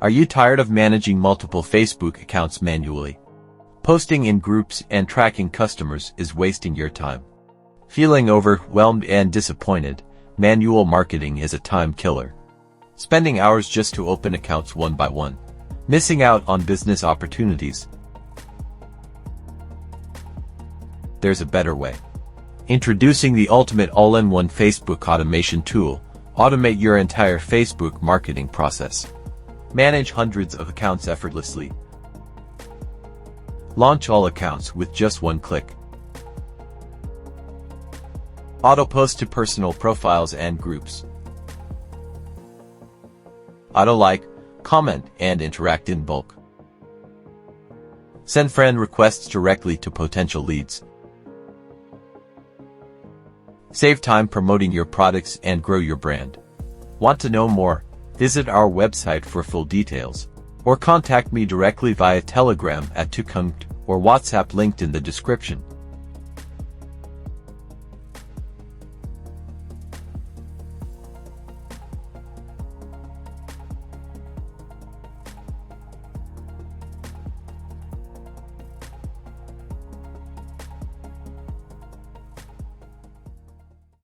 Are you tired of managing multiple Facebook accounts manually? Posting in groups and tracking customers is wasting your time. Feeling overwhelmed and disappointed? Manual marketing is a time killer. Spending hours just to open accounts one by one. Missing out on business opportunities. There's a better way. Introducing the ultimate all-in-one Facebook automation tool. Automate your entire Facebook marketing process. Manage hundreds of accounts effortlessly. Launch all accounts with just one click. Auto-post to personal profiles and groups. Auto-like, comment, and interact in bulk. Send friend requests directly to potential leads. Save time promoting your products and grow your brand. Want to know more? Visit our website for full details, or contact me directly via Telegram at Chung or WhatsApp linked in the description.